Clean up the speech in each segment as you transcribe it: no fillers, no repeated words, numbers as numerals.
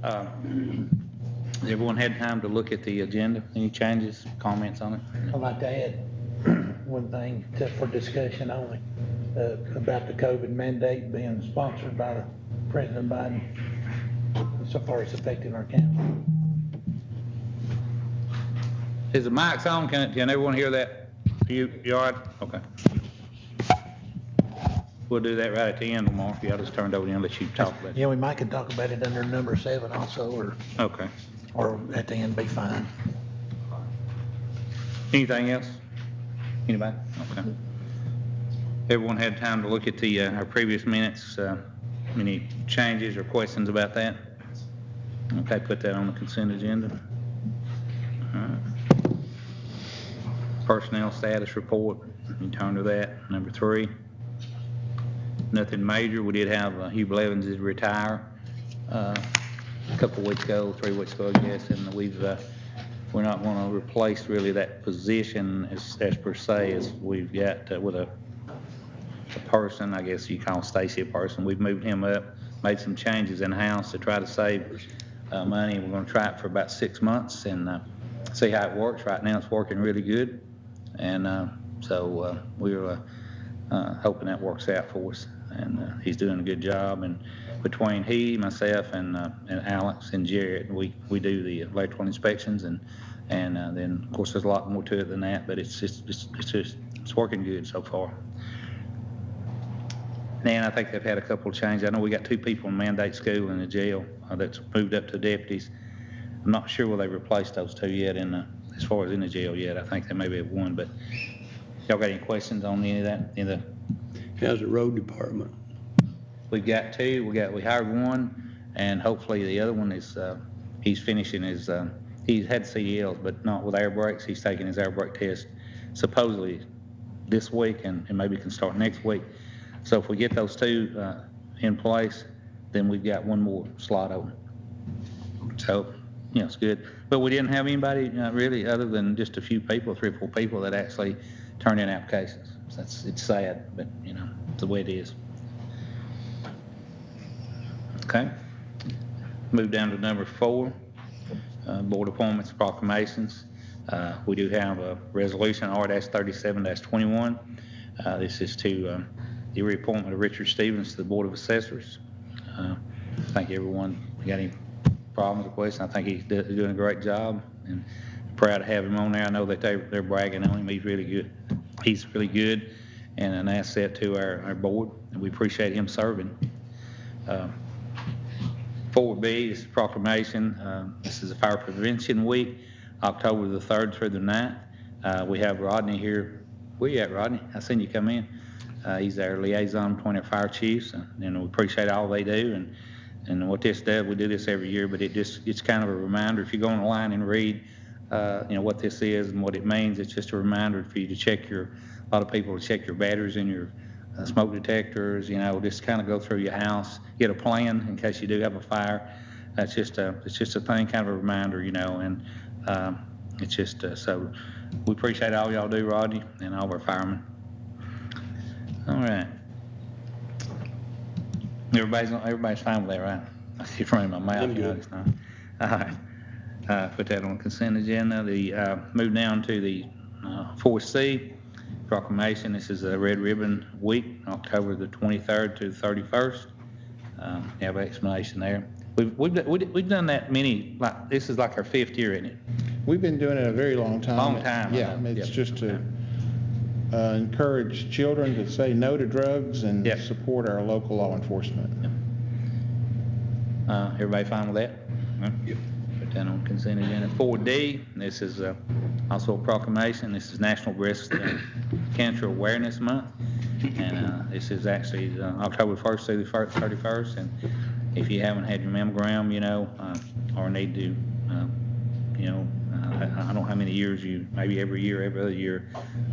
Uh, Has everyone had time to look at the agenda? Any changes, comments on it? I'd like to add one thing for discussion only, about the COVID mandate being sponsored by President Biden, so far as affecting our county. Is the mics on? Can everyone hear that? You all right? Okay. We'll do that right at the end, Lamar, if y'all just turned over and let you talk about it. Yeah, we might could talk about it under number 7 also, Okay. or at the end, be fine. Anything else? Anybody? Okay. Everyone had time to look at the, our previous minutes. Any changes or questions about that? Okay, put that on the consent agenda. All right. Personnel status report, you turn to that. Number 3. Nothing major. We did have Hugh Blevins is retire a couple weeks ago, 3 weeks ago, I guess, and we're not going to replace really that position as per se as we've got with a person. I guess you call Stacy a person. We've moved him up, made some changes in house to try to save money. We're going to try it for about 6 months and see how it works. Right now, it's working really good, and so we're hoping that works out for us. And he's doing a good job. And between he, myself, and Alex and Jared, we do the electrical inspections, and then of course there's a lot more to it than that. But it's working good so far. And I think they've had a couple of changes. I know we got 2 people in mandate school in the jail that's moved up to deputies. I'm not sure whether they replaced those 2 yet as far as in the jail yet. I think they maybe have 1, but y'all got any questions on any of that? How's the road department? We've got 2. We hired 1, and hopefully the other one is he's finishing his. He's had CDLs, but not with air brakes. He's taking his air brake test supposedly this week, and maybe can start next week. So if we get those 2 in place, then we've got 1 more slot open. So it's good. But we didn't have anybody really other than just a few people, 3 or 4 people that actually turned in applications. So it's sad, but it's the way it is. Okay. Move down to number 4, board appointments, proclamations. We do have a resolution R-37-21. This is to the reappointment of Richard Stevens to the Board of Assessors. I think everyone got any problems or questions. I think he's doing a great job, and proud to have him on there. I know that they're bragging on him. He's really good. He's really good and an asset to our board, and we appreciate him serving. 4B is proclamation. This is a Fire Prevention Week, October the 3rd through the 9th. We have Rodney here. Where you at, Rodney? I seen you come in. He's our liaison between our fire chiefs, and we appreciate all they do. And what this does, we do this every year, but it's kind of a reminder. If you go online and read what this is and what it means, it's just a reminder for you to check a lot of people to check your batteries and your smoke detectors, just kind of go through your house, get a plan in case you do have a fire. It's just a thing, kind of a reminder, and it's just, so we appreciate all y'all do, Rodney, and all of our firemen. All right. Everybody's fine with that, right? I keep running my mouth. It's not. All right. Put that on the consent agenda. Move down to the 4C proclamation. This is a Red Ribbon Week, October the 23rd to the 31st. You have an explanation there. We've done that many. This is like our 5th year, isn't it? We've been doing it a very long time. Long time. Yeah, it's just to encourage children to say no to drugs and support our local law enforcement. Everybody fine with that? Yep. Put that on consent agenda. 4D, this is also a proclamation. This is National Breast Cancer Awareness Month, and this is actually October 1st through the 31st. And if you haven't had your mammogram, or need to, I don't know how many years maybe every year, every other year.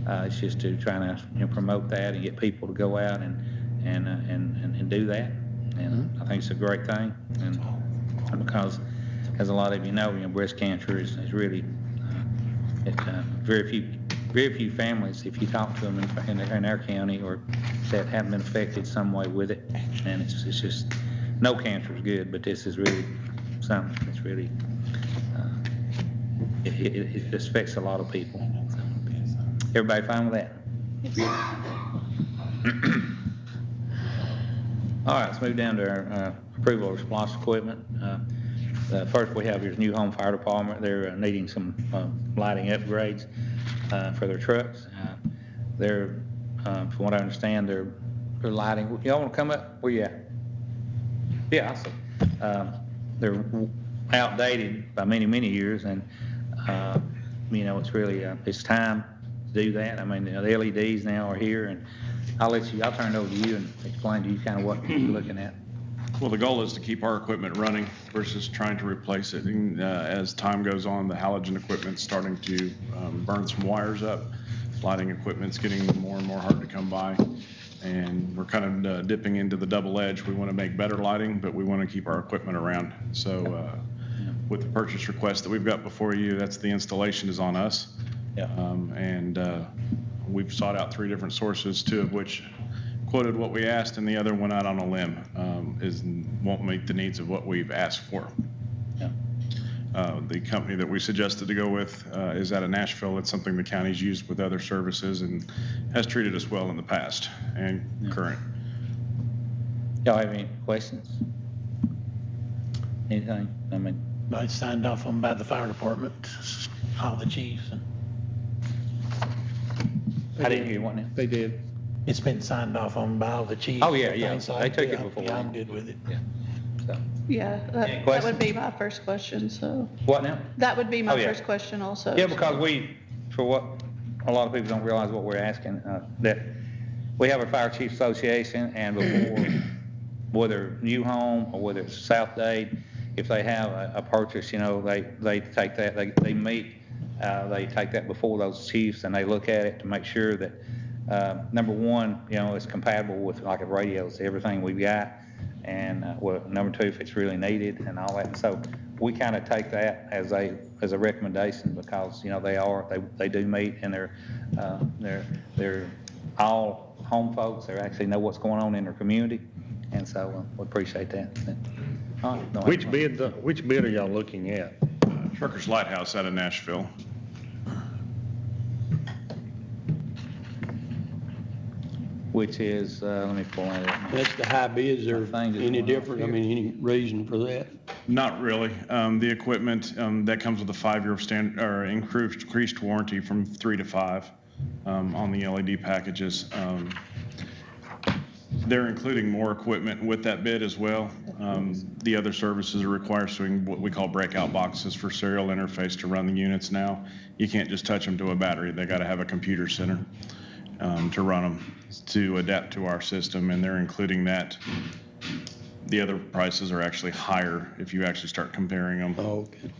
It's just to try to promote that and get people to go out and do that. And I think it's a great thing, and because, as a lot of you know, breast cancer is really very few families, if you talk to them in our county, or that haven't been affected some way with it, and it's just no cancer is good, but this is really something that's really, it affects a lot of people. So, everybody fine with that? All right, let's move down to our approval of response equipment. First we have your new home fire department. They're needing some lighting upgrades for their trucks. They're, from what I understand, they're lighting. Y'all want to come up? Where you at? Yeah, I see. They're outdated by many, many years, and it's really it's time to do that. I mean, the LEDs now are here, and I'll turn it over to you and explain to you kind of what you're looking at. Well, the goal is to keep our equipment running versus trying to replace it. And, as time goes on, the halogen equipment's starting to burn some wires up. Lighting equipment's getting more and more hard to come by. And we're kind of dipping into the double edge. We want to make better lighting, but we want to keep our equipment around. So with the purchase request that we've got before you, that's the installation is on us. Yeah. We've sought out 3 different sources, 2 of which quoted what we asked, and the other went out on a limb, won't meet the needs of what we've asked for. Yeah. The company that we suggested to go with is out of Nashville. It's something the county's used with other services and has treated us well in the past and current. Y'all have any questions? Anything? I mean, I signed off on by the fire department, all the chiefs, and I didn't hear what now. They did. it's been signed off on by all the chiefs. Oh, yeah, and yeah. things, so They took it I'm- before. Yeah, I'm good with it. Yeah. So, Yeah, Any that questions? would be my first question, so, what now? that would be Oh, my yeah. first question also. Yeah, because for what a lot of people don't realize what we're asking, that we have a fire chief association, and before, whether new home or whether it's South Dade, if they have a purchase, they take that, they meet, they take that before those chiefs, and they look at it to make sure that, number one, it's compatible with like a radios, everything we've got. And number 2, if it's really needed and all that. And so we kind of take that as a recommendation because they do meet, and they're all home folks. They actually know what's going on in their community, and so we appreciate that. All right, no, Which bid are y'all looking at? Truckers Lighthouse out of Nashville. which is let me pull it up. That's the high bids, or My thing just any went off different? I here. mean, any reason for that? Not really. The equipment that comes with a 5-year increased warranty from 3 to 5 on the LED packages. They're including more equipment with that bid as well. The other services are requiring what we call breakout boxes for serial interface to run the units now. You can't just touch them to a battery. They got to have a computer center to run them to adapt to our system, and they're including that. The other prices are actually higher if you actually start comparing them. Oh, okay.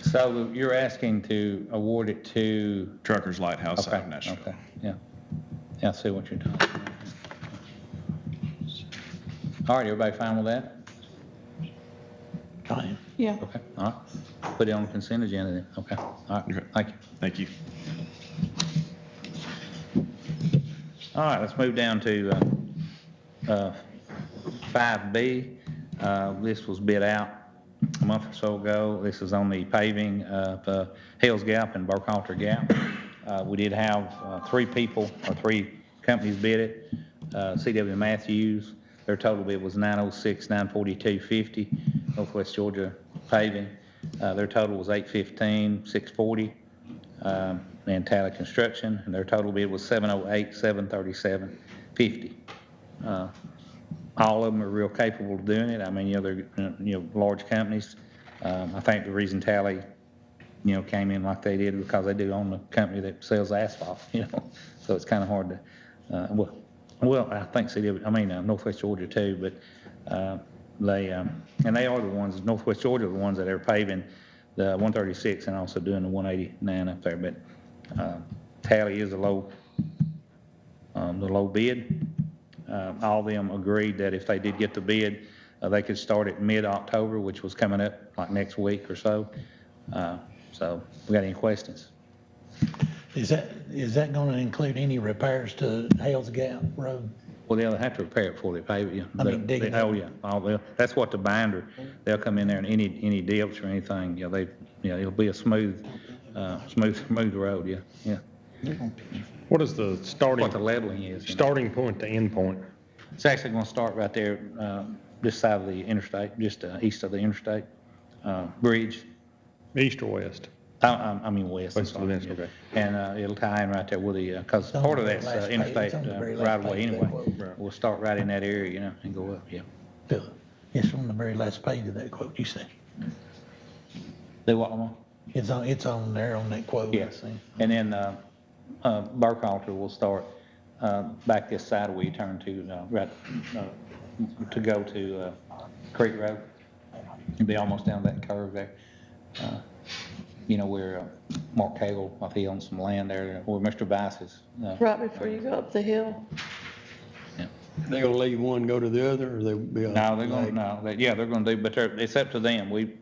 So you're asking to award it to? Truckers Lighthouse out Okay, of Nashville. okay, yeah. Yeah, I see what you're talking about. All right, everybody fine with that? Fine. Yeah, Okay, all right. Put it on the consent agenda then. Okay, all right, Okay. thank you. Thank you. All right, let's move down to 5B. This was bid out a month or so ago. This is on the paving of Hales Gap and Burkhalter Gap. We did have 3 companies bid it. C.W. Matthews, their total bid was $906, $942.50. Northwest Georgia Paving, their total was $815, $640. And Tally Construction, and their total bid was $708, $737.50. All of them are real capable of doing it. I mean, they're large companies. I think the reason Tally came in like they did because they do own the company that sells asphalt. So it's kind of hard to. Well, I think Northwest Georgia too, but they are the ones. Northwest Georgia are the ones that are paving the 136 and also doing the 189 up there. But Tally is the low bid. All of them agreed that if they did get the bid, they could start at mid-October, which was coming up like next week or so. So, we got any questions? Is that going to include any repairs to Hales Gap Road? Well, they'll have to repair it before they pave it, yeah. I mean, dig it up. Oh, yeah, that's what the binder, they'll come in there and any dips or anything, it'll be a smooth road, yeah. What is the What the leveling is. starting point to end point? It's actually gonna start right there, this side of the interstate, just east of the interstate, bridge. East or west? I mean west. I'm West of sorry, this, yeah. okay. And it'll tie in right there with the, because It's on part of the that's last page. interstate It's on the very last right away page of anyway. that quote. We'll start right in that area, and go up, yeah. Phil, it's on the very last page of that quote you said. Do what, Lamar? It's on there on that quote. I Yes. see. And then Burkhalter will start back this side where you turn to, right, to go to Creek Road. You'll be almost down that curve there. Where Mark Cagle, I think he owns some land there, where Mr. Bice is. Right before you go up the hill. They gonna leave one, go to the other, or they'll be? No, they're gonna, no, they're gonna do, but it's up to them. We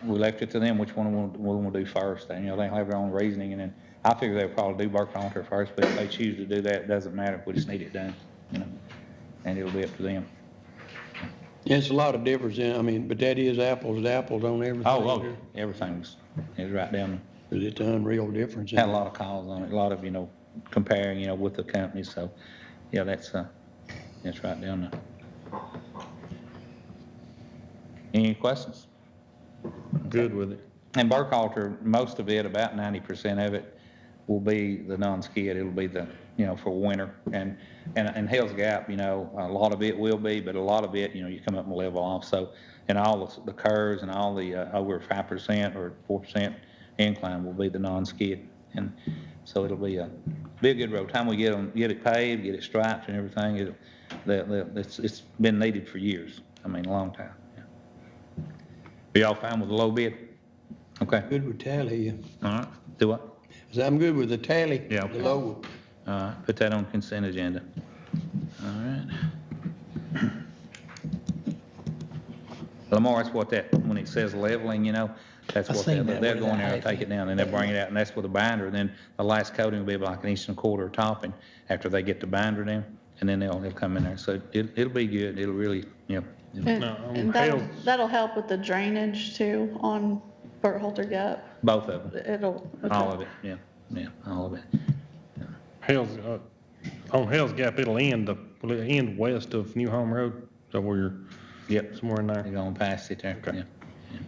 left it to them which one we want to do first. And, they'll have their own reasoning, and then I figure they'll probably do Burkhalter first, but if they choose to do that, it doesn't matter. We just need it done, and it'll be up to them. Yeah, it's a lot of difference but that is apples to apples on everything. Oh, everything's right down. It's an unreal difference. Had a lot of calls on it, a lot of, comparing, with the company, so, yeah, that's right down there. Any questions? Good with it. And Burkhalter, most of it, about 90% of it, will be the non-skid. It'll be the, for winter. And Hell's Gap, a lot of it will be, but a lot of it, you come up and level off. So, and all the curves and all the over 5% or 4% incline will be the non-skid. And so it'll be a good road. Time we get it paved, get it striped and everything, it's been needed for years. A long time. Yeah. Are y'all fine with the low bid? Okay. Good with tally, yeah. All right. Do what? I'm good with the tally. Yeah, okay. The low. All right, put that on consent agenda. All right. Lamar, that's what when it says leveling, that's I what seen that they'll with go in that there and take it down, and they'll bring it out, and that's with a binder, and then the last coating will be like an inch and a quarter topping after they get the binder down, and then they'll come in there. So it'll be good. It'll really, And, No, and that'll help with the drainage too on Burkhalter Gap. both of them, It'll. all of it, yeah, all of it. On Hell's Gap, will it end west of New Home Road? So where you're Yep. somewhere in there? They're going past it there, Okay. yeah.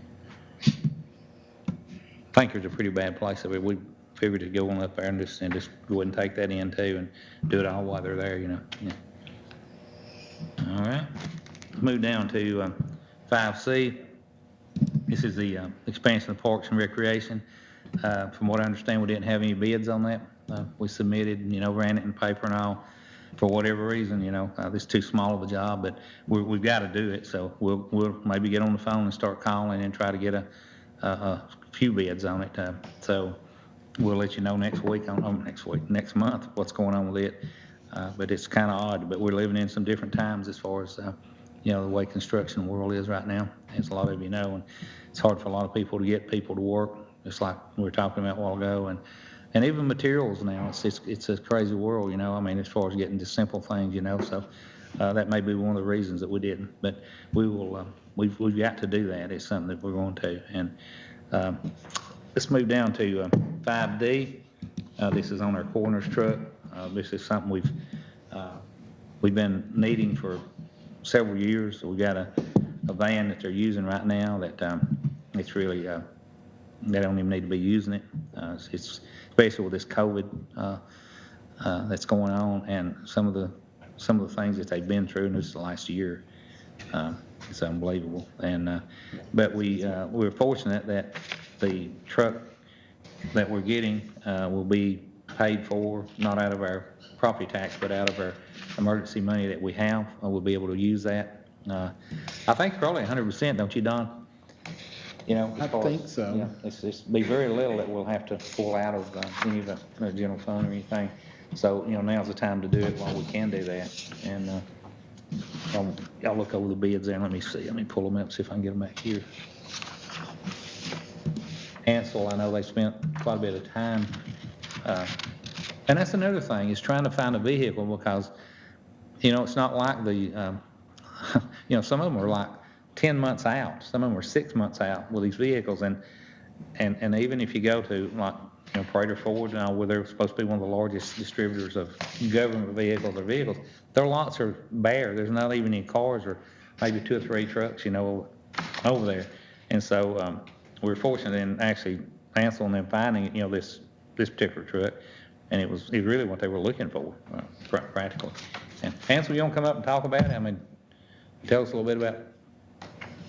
I think there's a pretty bad place over there. We figured to go on up there and just go ahead and take that in too and do it all while they're there, yeah. All right. Move down to 5C. This is the expansion of parks and recreation. From what I understand, we didn't have any bids on that. We submitted, ran it in paper and all. For whatever reason, it's too small of a job, but we've got to do it. So we'll maybe get on the phone and start calling and try to get a few bids on it. So we'll let you know next month, what's going on with it. But it's kind of odd, but we're living in some different times as far as, the way construction world is right now, as a lot of you know. And it's hard for a lot of people to get people to work, just like we were talking about a while ago. And even materials now, it's a crazy world, as far as getting to simple things, so that may be one of the reasons that we didn't. But we will, we've got to do that. It's something that we're going to. And let's move down to 5D. This is on our coroner's truck. This is something we've been needing for several years. So we got a van that they're using right now that it's really, they don't even need to be using it. It's especially with this COVID that's going on, and some of the things that they've been through in this last year. It's unbelievable. And but we're fortunate that the truck that we're getting will be paid for, not out of our property tax, but out of our emergency money that we have. We'll be able to use that. I think probably 100%, don't you, Don? I think so. Yeah, it's be very little that we'll have to pull out of any of the general fund or anything. So, now's the time to do it while we can do that. And y'all look over the bids there. Let me see. Let me pull them up, see if I can get them back here. Ansel, I know they spent quite a bit of time. And that's another thing, is trying to find a vehicle, because You know, it's not like the, you know, some of them are like 10 months out, some of them are 6 months out with these vehicles, and even if you go to like, you know, Prater Ford, where they're supposed to be one of the largest distributors of government vehicles, their lots are bare, there's not even any cars, or maybe 2 or 3 trucks, you know, over there. And so, we were fortunate in actually Ansel and them finding, you know, this particular truck, and it was really what they were looking for, practically. And Ansel, you want to come up and talk about it? I mean, tell us a little bit about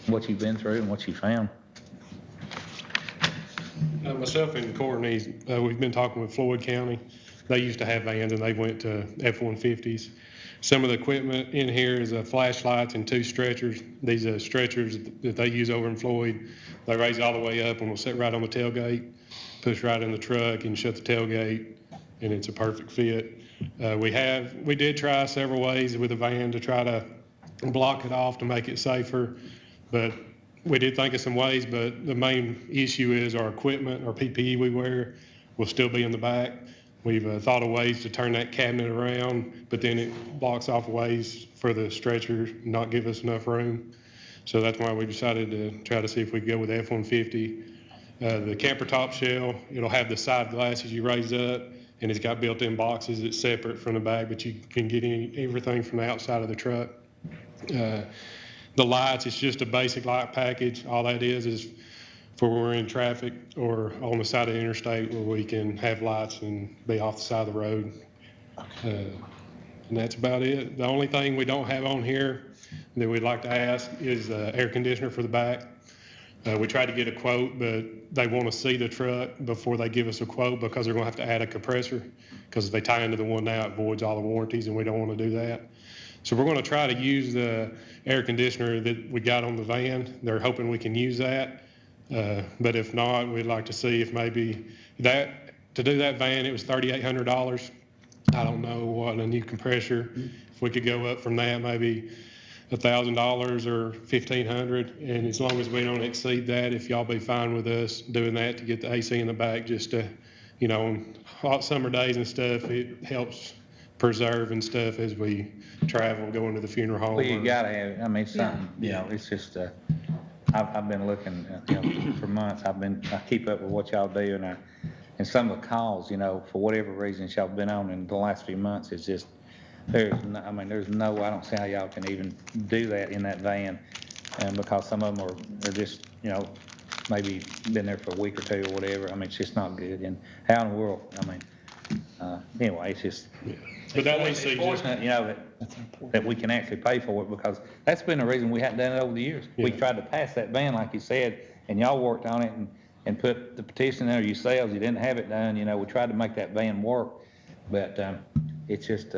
what you've been through and what you found. Myself and Courtney, we've been talking with Floyd County. They used to have vans and they went to F-150s. Some of the equipment in here is flashlights and 2 stretchers. These stretchers that they use over in Floyd, they raise it all the way up and will sit right on the tailgate, push right in the truck and shut the tailgate, and it's a perfect fit. We did try several ways with the van to try to block it off to make it safer, but we did think of some ways, but the main issue is our equipment, our PPE we wear will still be in the back. We've thought of ways to turn that cabinet around, but then it blocks off ways for the stretcher, not give us enough room. So that's why we decided to try to see if we could go with F-150. The camper top shell, it'll have the side glasses you raise up, and it's got built-in boxes that's separate from the back, but you can get everything from the outside of the truck. The lights, it's just a basic light package. All that is for when we're in traffic or on the side of the interstate where we can have lights and be off the side of the road. And that's about it. The only thing we don't have on here that we'd like to ask is the air conditioner for the back. We tried to get a quote, but they want to see the truck before they give us a quote because they're going to have to add a compressor, because if they tie into the one now, it voids all the warranties, and we don't want to do that. So we're going to try to use the air conditioner that we got on the van. They're hoping we can use that. But if not, we'd like to see if maybe to do that van, it was $3,800. I don't know what a new compressor, if we could go up from that, maybe $1,000 or $1,500. And as long as we don't exceed that, if y'all be fine with us doing that to get the AC in the back, just to, you know, on hot summer days and stuff, it helps preserve and stuff as we travel, going to the funeral home. Well, you gotta have it. I mean, it's something, you know, it's just, I've been looking, you know, for months. I keep up with what y'all do, and some of the calls, you know, for whatever reasons y'all been on in the last few months, it's just, I don't see how y'all can even do that in that van. And because some of them are just, you know, maybe been there for a week or 2 or whatever. I mean, it's just not good. And how in the world, I mean, anyway, it's just. Yeah. But that AC It's fortunate, you know, that we can actually pay for it, because that's been the reason we hadn't done it over the years. We tried to pass that ban, like you said, and y'all worked on it and put the petition there yourselves. You didn't have it done, you know, we tried to make that ban work, but it's just,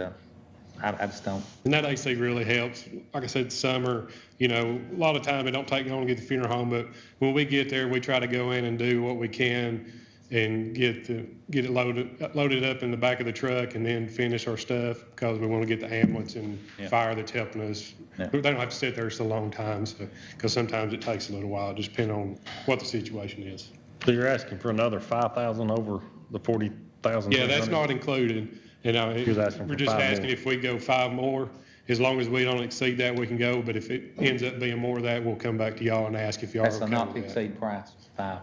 I just don't. And that AC really helps. Like I said, summer, you know, a lot of time it don't take long to get the funeral home, but when we get there, we try to go in and do what we can and get it loaded up in the back of the truck and then finish our stuff, because we want to get the ambulance and fire that's helping us. Yeah. They don't have to sit there so long times, because sometimes it takes a little while, just depending on what the situation is. So you're asking for another 5,000 over the 40,000? Yeah, that's not included. And was asking we're for just 5 asking more. if we go 5 more, as long as we don't exceed that, we can go. But if it ends up being more of that, we'll come back to y'all and ask if y'all are That's a okay not to with that. exceed price, 5.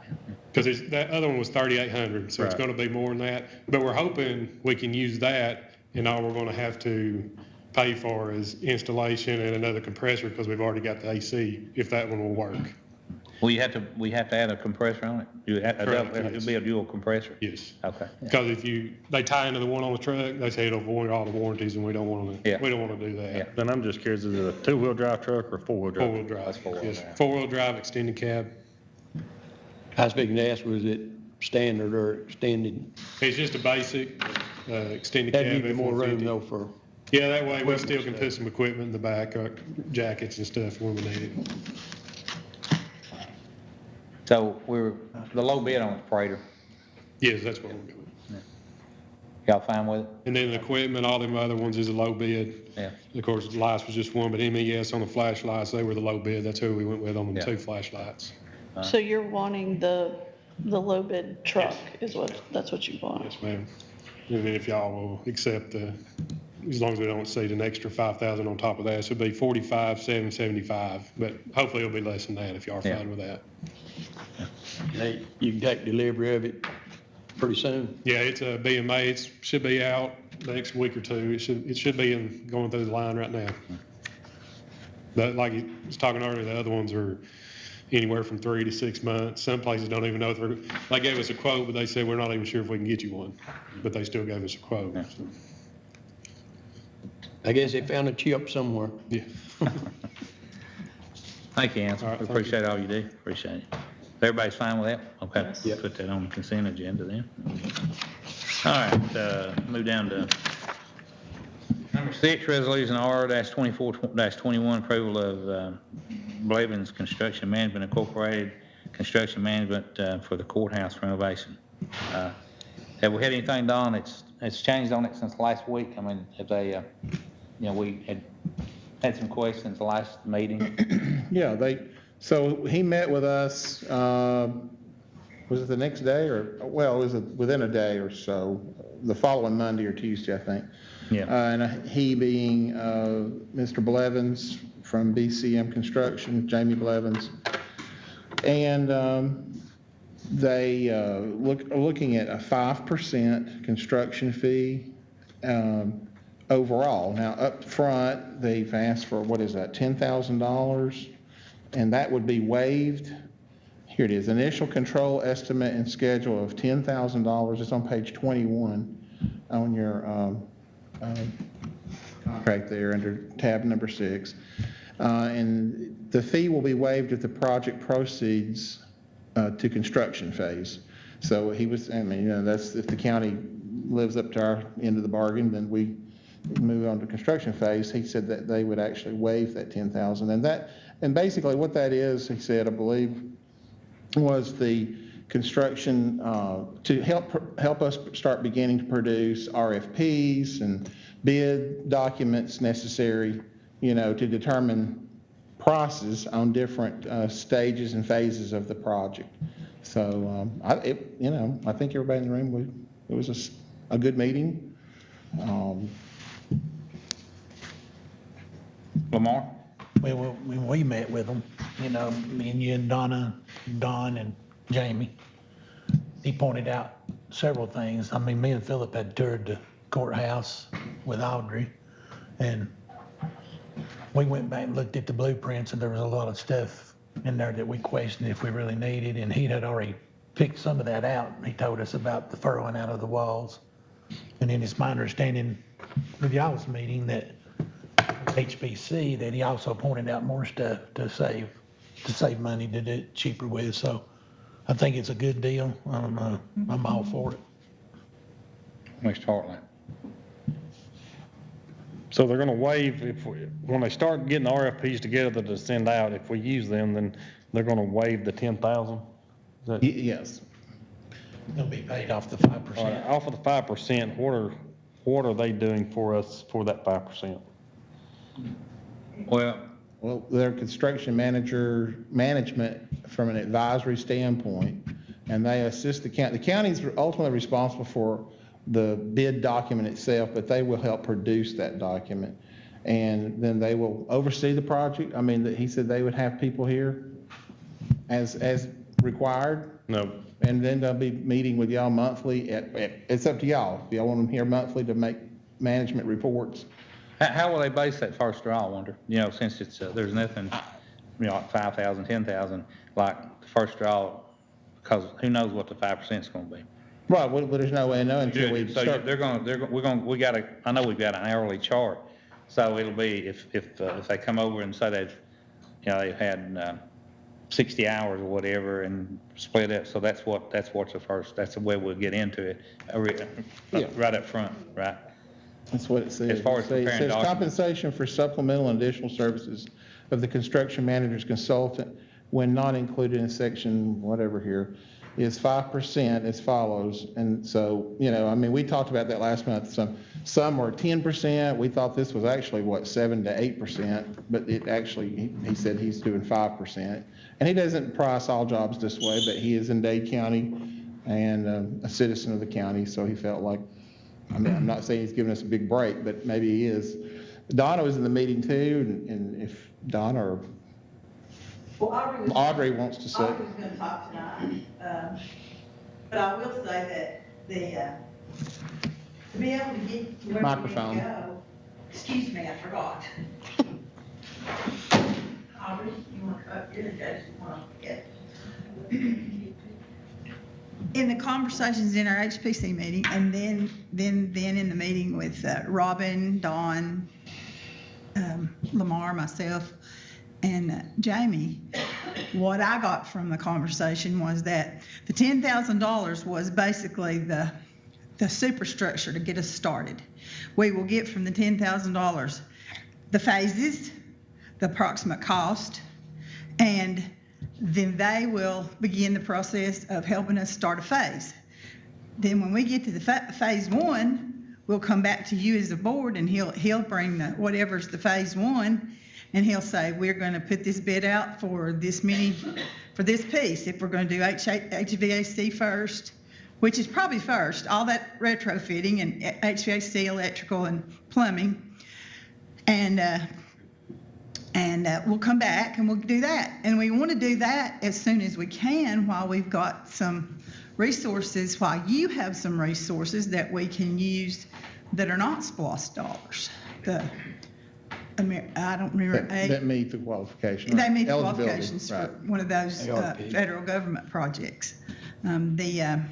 Because that other one was 3,800, so it's Right. going to be more than that. But we're hoping we can use that, and all we're going to have to pay for is installation and another compressor, because we've already got the AC, if that one will work. Well, we have to add a compressor on it? Correct, It'll yes. be a dual compressor? Yes. Okay. Because if they tie into the one on the truck, they say it'll void all the warranties, and we don't want to. Yeah. We don't want to do that. Yeah. Then I'm just curious, is it a 2-wheel drive truck or 4-wheel drive? 4-wheel drive. That's 4-wheel Yes, drive. 4-wheel drive extended cab. I was speaking to ask, was it standard or extended? It's just a basic extended cab. That'd give you more room F-150. though for, Yeah, that way we still can put some equipment in the back, jackets and stuff when we need it. So the low bid on the Prater, Yes, that's what we're doing. y'all fine with it? And then the equipment, all them other ones is a low bid. Yeah. Of course, the lights was just one, but MES on the flashlights, they were the low bid. That's who we went with on the Yeah. 2 flashlights. So you're wanting the low bid truck that's what you want? Yes, ma'am. And then if y'all will accept the as long as we don't exceed an extra 5,000 on top of that. So it'd be 45,775, but hopefully it'll be less than that if you are Yeah. fine with that. Hey, you can take delivery of it pretty soon. Yeah, it's being made. It should be out next week or two. It should be going through the line right now. But like you was talking earlier, the other ones are anywhere from 3 to 6 months. Some places don't even know if they gave us a quote, but they said, we're not even sure if we can get you one. But they still gave us a quote. Yeah. So, I guess they found a chip somewhere. yeah. Thank you, Ansel. All right, We thank appreciate all you do. Appreciate it. Everybody's fine with that? Okay. Yes. Put that on the consent agenda then. All right, move down to number 6, resolution R-24-21, approval of Blevins Construction Management Incorporated construction management for the courthouse renovation. Have we had anything, Don, it's changed on it since last week? I mean, have they, we had some questions the last meeting. Yeah, so he met with us, was it the next day well, it was within a day or so, the following Monday or Tuesday, I think. Yeah. And he being Mr. Blevins from BCM Construction, Jamie Blevins. And they are looking at a 5% construction fee overall. Now, up front, they've asked for, what is that, $10,000? And that would be waived. Here it is, initial control estimate and schedule of $10,000. It's on page 21 on your contract there under tab number 6. And the fee will be waived if the project proceeds to construction phase. So that's if the county lives up to our end of the bargain, then we move on to construction phase. He said that they would actually waive that $10,000. And basically what that is, he said, I believe, was the construction to help us start beginning to produce RFPs and bid documents necessary, to determine prices on different stages and phases of the project. So I think everybody in the room, it was a good meeting. Lamar? When we met with them, me and you and Donna, Don and Jamie, he pointed out several things. I mean, me and Philip had toured the courthouse with Audrey, and we went back and looked at the blueprints, and there was a lot of stuff in there that we questioned if we really needed, and he had already picked some of that out. He told us about the furrowing out of the walls. And then it's my understanding with y'all's meeting that HPC, that he also pointed out more stuff to save money, to do it cheaper with. So I think it's a good deal. I'm all for it. Mr. Hartline? So they're gonna waive, when they start getting the RFPs together to send out, if we use them, then they're gonna waive the 10,000? Yes. It'll be paid off the 5%. Off of the 5%, what are they doing for us for that 5%? Well, Their construction management from an advisory standpoint, and they assist the county. The county's ultimately responsible for the bid document itself, but they will help produce that document. And then they will oversee the project. I mean, he said they would have people here as required. No. And then they'll be meeting with y'all monthly. It's up to y'all. If y'all want them here monthly to make management reports. how will they base that first draw, I wonder? Since it's, there's nothing, like 5,000, 10,000, like the first draw, because who knows what the 5% is going to be. Right, well, there's no way to know until we So start. I know we've got an hourly chart, so it'll be, if they come over and say they've had 60 hours or whatever and split it, so that's the way we'll get into it, right up front, right? That's what it says. As far as It preparing says documents. compensation for supplemental and additional services of the construction manager's consultant when not included in section whatever here is 5% as follows. And so, we talked about that last month. Some were 10%. We thought this was actually 7 to 8%, but it actually, he said he's doing 5%. And he doesn't price all jobs this way, but he is in Dade County and a citizen of the county, so he felt like I mean, I'm not saying he's giving us a big break, but maybe he is. Donna was in the meeting too, and if Donna or Well, Audrey wants to say. Audrey was gonna talk tonight, but I will say that to be able to get to where we need Microphone. to go, excuse me, I forgot. Audrey, you wanna cut your Jason, wanna get? In the conversations in our HPC meeting, and then in the meeting with Robin, Dawn, Lamar, myself, and Jamie, what I got from the conversation was that the $10,000 was basically the superstructure to get us started. We will get from the $10,000 the phases, the approximate cost, and then they will begin the process of helping us start a phase. Then when we get to the phase one, we'll come back to you as a board, and he'll bring whatever's the phase one, and he'll say, we're going to put this bid out for this piece. If we're going to do HVAC first, which is probably first, all that retrofitting and HVAC, electrical and plumbing, and we'll come back and we'll do that. And we want to do that as soon as we can while we've got some resources, while you have some resources that we can use that are not SPLOST dollars. I don't remember. That meet the qualification. They meet the Eligibility, qualifications right. for one of those ARP. federal government projects. And then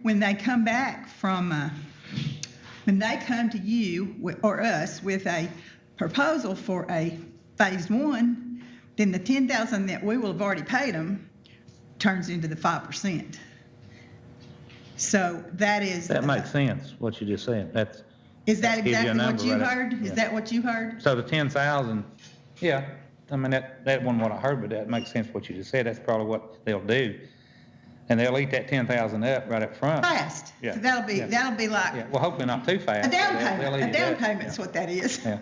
when they come back when they come to you or us with a proposal for a phase one, then the $10,000 that we will have already paid them turns into the 5%. So that is. That makes sense, what you just said. Is that gives you a exactly what number you right heard? there. Is Yeah. that what you heard? So the 10,000, yeah, I mean, that wasn't what I heard, but that makes sense what you just said. That's probably what they'll do. And they'll eat that 10,000 up right up front. Fast. Yeah. So that'll be like Yeah, well, hopefully not too fast. a down but they'll payment. eat A it down up. payment's what that is. Yeah.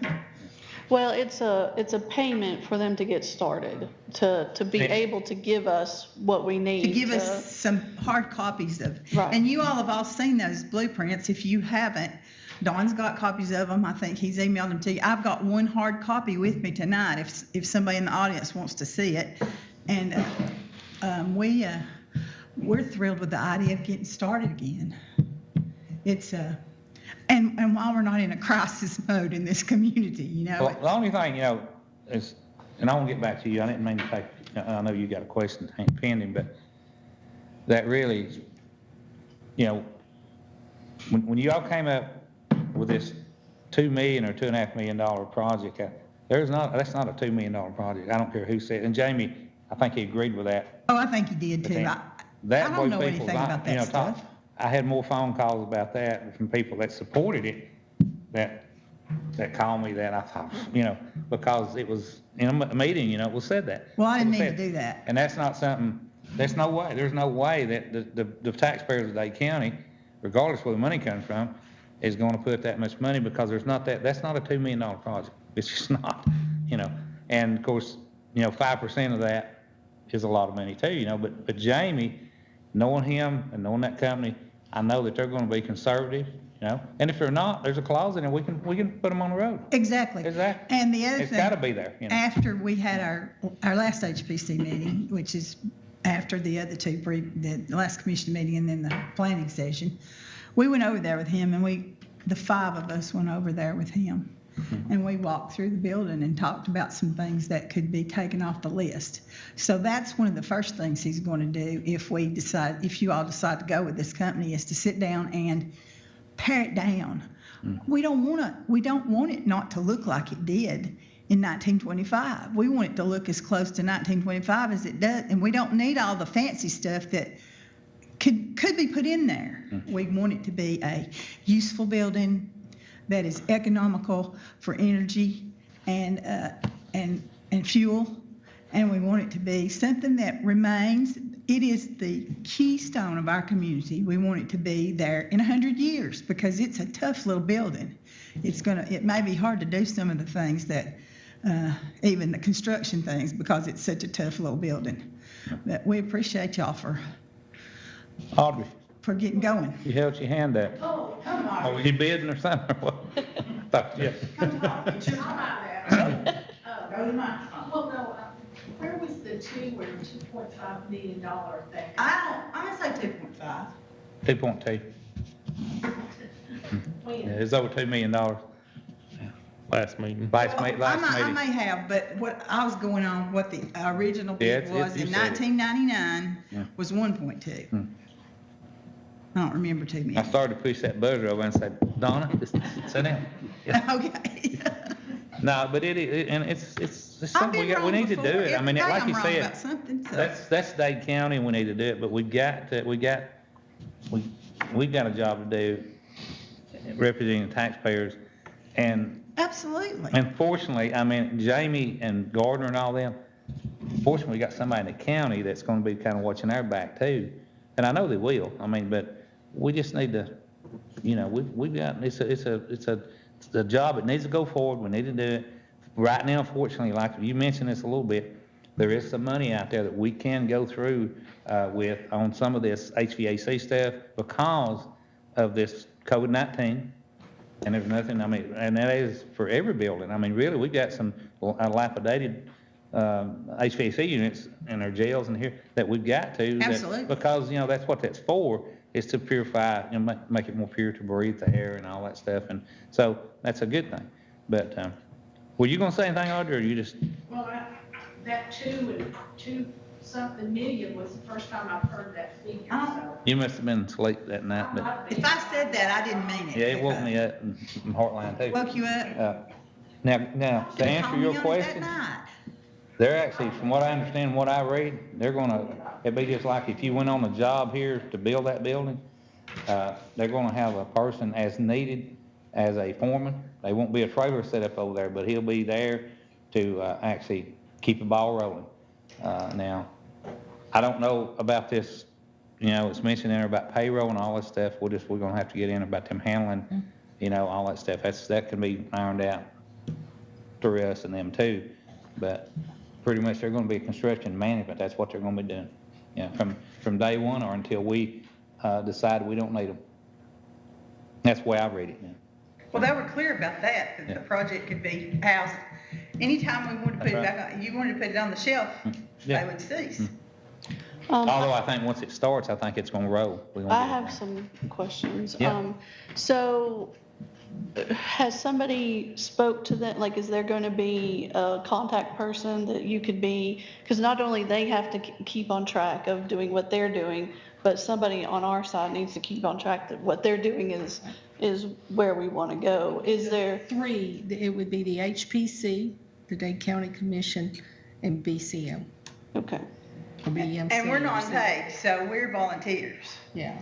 Well, it's a payment for them to get started, to be Yeah. able to give us what we need. To give us some hard copies of. Right. And you all have all seen those blueprints. If you haven't, Don's got copies of them. I think he's emailed them to you. I've got one hard copy with me tonight if somebody in the audience wants to see it. And we're thrilled with the idea of getting started again. It's and while we're not in a crisis mode in this community, you know. Well, the only thing, is, and I want to get back to you, I didn't mean to take, I know you got a question pending, but that really, when you all came up with this $2 million or $2.5 million project, that's not a $2 million project. I don't care who said it. And Jamie, I think he agreed with that. Oh, I think he did too. I don't know anything about that stuff. I had more phone calls about that from people that supported it, that called me that I thought, because it was in a meeting, it was said that. Well, I didn't It was mean said. to do that. And that's not something, there's no way that the taxpayers of Dade County, regardless where the money comes from, is going to put that much money, because that's not a $2 million project. It's just not, And of course, 5% of that is a lot of money too, but Jamie, knowing him and knowing that company, I know that they're going to be conservative, and if they're not, there's a clause in it, we can put them on the road. Exactly. Exactly. And the other thing. It's got to be there, After we had our last HPC meeting, which is after the other two, the last commission meeting and then the planning session, we went over there with him, and the 5 of us went over there with him. And we walked through the building and talked about some things that could be taken off the list. So that's one of the first things he's going to do if you all decide to go with this company, is to sit down and pare it down. We don't want it not to look like it did in 1925. We want it to look as close to 1925 as it does, and we don't need all the fancy stuff that could be put in there. We want it to be a useful building that is economical for energy and fuel, and we want it to be something that remains. It is the keystone of our community. We want it to be there in 100 years, because it's a tough little building. It may be hard to do some of the things that, even the construction things, because it's such a tough little building. But we appreciate y'all for. Audrey, for getting going. You held your hand up. Oh, come on. Or was you bidding or something? or what? Thought you- Come on, get your mouth out. Go to my phone. Well, no, where was the $2.5 million thing? I'm gonna say 2.5. 2.2. When? Yeah, it's over $2 million. Last meeting. Last I meeting. may have, but what I was going on, what the original Yeah, bid it's- was you in said it. 1999 Yeah. was 1.2. I don't remember 2 I million. started to push that buzzer over and said, Donna, just sit down. Okay. No, but and it's I've something been wrong we need to do before. it. I mean, Every day like you I'm wrong said, about something, so. that's Dade County, and we need to do it, but we've got a job to do representing the taxpayers. And Absolutely. unfortunately, I mean, Jamie and Gardner and all them, fortunately, we got somebody in the county that's gonna be kind of watching our back too. And I know they will, I mean, but we just need to, we've got, it's a job that needs to go forward, we need to do it. Right now, fortunately, like you mentioned this a little bit, there is some money out there that we can go through with on some of this HVAC stuff because of this COVID-19. And there's nothing, I mean, and that is for every building. I mean, really, we've got some dilapidated HVAC units in our jails and here that we've got to. Absolutely. Because, that's what that's for, is to purify, make it more pure to breathe the air and all that stuff. And so that's a good thing. But, were you gonna say anything, Audrey, or you just? Well, that 2-something million was the first time I've heard that figure, so. You must have been asleep that night, but, If I said that, I didn't mean it. yeah, it woke me up in Heartline too. Woke you up? Now, to answer your question, they're actually, from what I understand, what I read, it'd be just like if you went on a job here to build that building, they're gonna have a person as needed as a foreman. They won't be a trailer set up over there, but he'll be there to, actually keep the ball rolling. Now, I don't know about this, it's mentioned in there about payroll and all that stuff. We're gonna have to get in about them handling, all that stuff. That can be ironed out through us and them too. But pretty much they're gonna be construction management. That's what they're gonna be doing. From day one or until we, decide we don't need them. That's the way I read it now. Well, they were clear about that Yeah. the project could be housed. Anytime we wanted to put it That's back on, you wanted to put it on the shelf, Yeah. they would cease. Although I think once it starts, I think it's gonna roll. We're gonna I get it have done. some questions. Yeah. So has somebody spoke to them, like, is there going to be a contact person that you could be? Because not only they have to keep on track of doing what they're doing, but somebody on our side needs to keep on track that what they're doing is where we want to go. Is there? 3, it would be the HPC, the Dade County Commission, and BCM. Okay. or BMC, And we're or not something. paid, so we're volunteers. Yeah.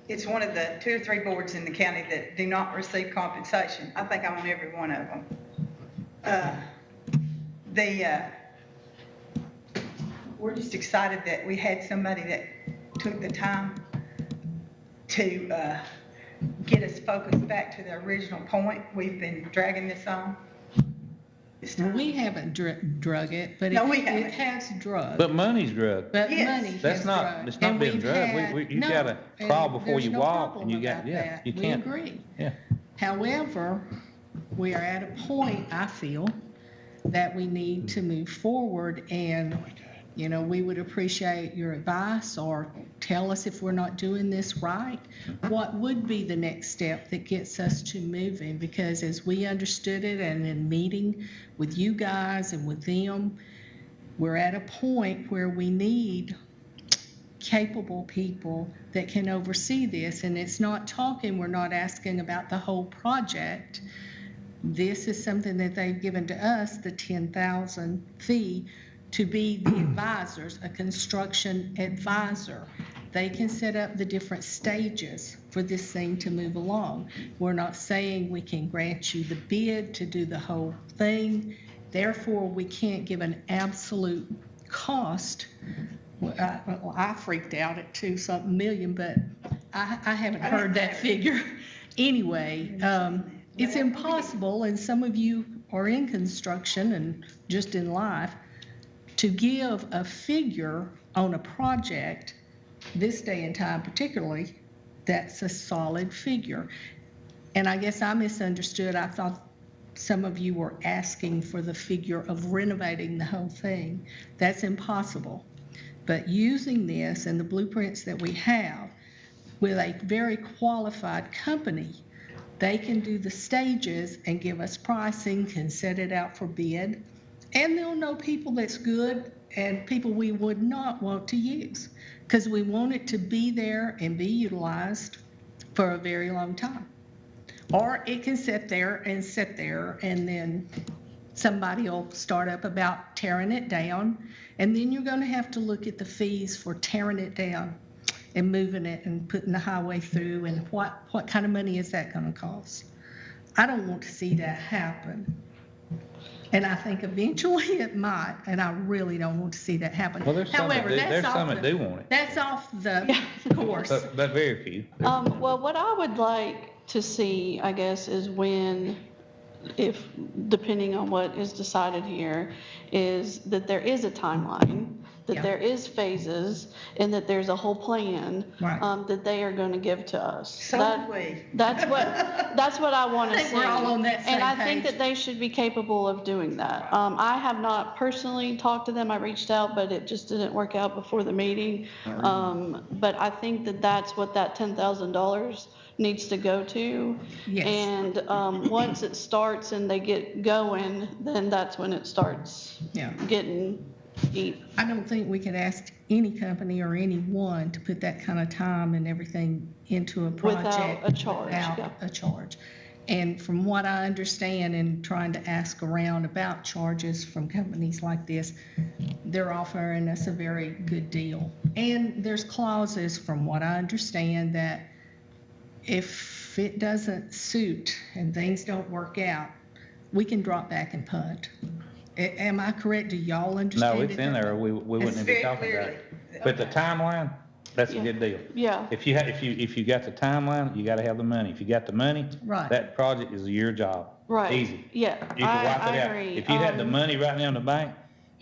It's one of the 2 or 3 boards in the county that do not receive compensation. I think I'm on every one of them. We're just excited that we had somebody that took the time to get us focused back to the original point. We've been dragging this on. It's time. We haven't drug it, but No, we it haven't. has drugged. But money's drug. But Yes. money That's has not- drugged. it's not And being we've drugged. had- You no, gotta and crawl before there's you no walk, problem and you got- about yeah, that. you can't- We agree. Yeah. However, we are at a point, I feel, that we need to move forward and, we would appreciate your advice or tell us if we're not doing this right. What would be the next step that gets us to moving? Because as we understood it and in meeting with you guys and with them, we're at a point where we need capable people that can oversee this. And it's not talking, we're not asking about the whole project. This is something that they've given to us, the $10,000 fee, to be the advisors, a construction advisor. They can set up the different stages for this thing to move along. We're not saying we can grant you the bid to do the whole thing. Therefore, we can't give an absolute cost. Well, I freaked out at 2-something million, but I haven't heard that figure. Anyway, it's impossible, and some of you are in construction and just in life, to give a figure on a project this day and time particularly, that's a solid figure. And I guess I misunderstood. I thought some of you were asking for the figure of renovating the whole thing. That's impossible. But using this and the blueprints that we have with a very qualified company, they can do the stages and give us pricing, can set it out for bid, and they'll know people that's good and people we would not want to use, because we want it to be there and be utilized for a very long time. Or it can sit there, and then somebody will start up about tearing it down, and then you're going to have to look at the fees for tearing it down and moving it and putting the highway through, and what kind of money is that going to cost? I don't want to see that happen. And I think eventually it might, and I really don't want to see that happen. Well, there's some that However, do, that's there's off some that the- do want it, That's off the course. but very few. Well, what I would like to see, I guess, is when, if, depending on what is decided here, is that there is a timeline, that Yeah. there is phases, and that there's a whole plan Right. that they are going to give to us. So That- do we. That's what I want to I see. think we're all on that And same I think page. that they should be capable of doing that. I have not personally talked to them. I reached out, but it just didn't work out before the meeting. But I think that that's what that $10,000 needs to go to. Yes. And once it starts and they get going, then that's when it starts Yeah. getting eat. I don't think we could ask any company or anyone to put that kind of time and everything into a project. Without a charge, yeah. Without a charge. And from what I understand and trying to ask around about charges from companies like this, they're offering us a very good deal. And there's clauses, from what I understand, that if it doesn't suit and things don't work out, we can drop back and punt. Am I correct? Do y'all understand? No, it's it in that there, way? we wouldn't It's have been very talking about clearly. it. But the timeline, that's a Yeah. good deal. Yeah. If you got the timeline, you gotta have the money. If you got the money, Right. that project is your job. Right. Easy. Yeah, You can wipe I it out. agree. If you had the money right now in the bank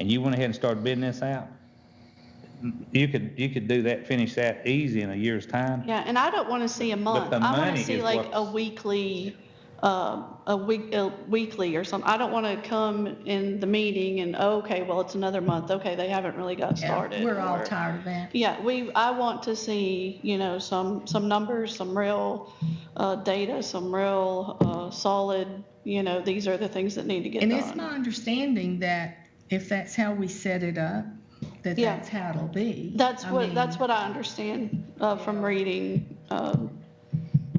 and you went ahead and started bidding this out, you could do that, finish that easy in a year's time. Yeah, and I don't want to see a month. the I want money to see is like what's- a weekly or something. I don't want to come in the meeting and, oh, okay, well, it's another month. Okay, they haven't really got Yeah, started. we're all or- tired of that. Yeah, I want to see, some numbers, some real data, some real solid, these are the things that need to get And done. it's my understanding that if that's how we set it up, that Yeah. that's how it'll be. That's I what, mean, that's what I understand from reading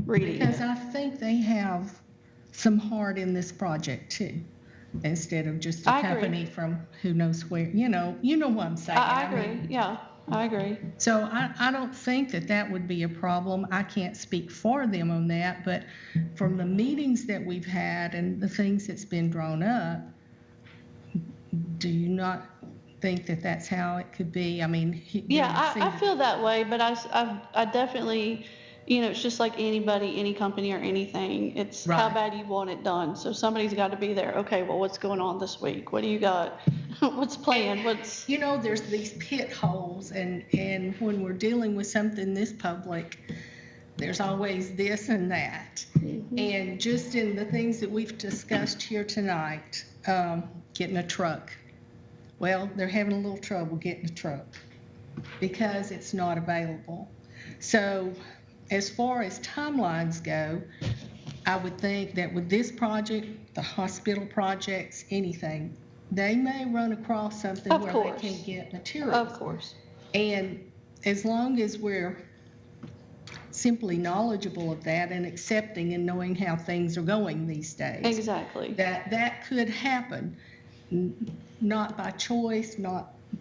Because it. I think they have some heart in this project too, instead of just a I agree. company from who knows where, you know what I'm saying. I mean, agree, yeah, I agree. So I don't think that would be a problem. I can't speak for them on that, but from the meetings that we've had and the things that's been drawn up, do you not think that that's how it could be? I mean, Yeah, I feel that way, but I definitely, it's just like anybody, any company or anything. It's how Right. bad you want it done. So somebody's got to be there. Okay, well, what's going on this week? What do you got? What's planned? What's, There's these pit holes, and when we're dealing with something this public, there's always this and that. And just in the things that we've discussed here tonight, getting a truck. Well, they're having a little trouble getting a truck because it's not available. So as far as timelines go, I would think that with this project, the hospital projects, anything, they may run across something Of where course. they can't get materials. of course. And as long as we're simply knowledgeable of that and accepting and knowing how things are going these days, Exactly. that could happen, not by choice,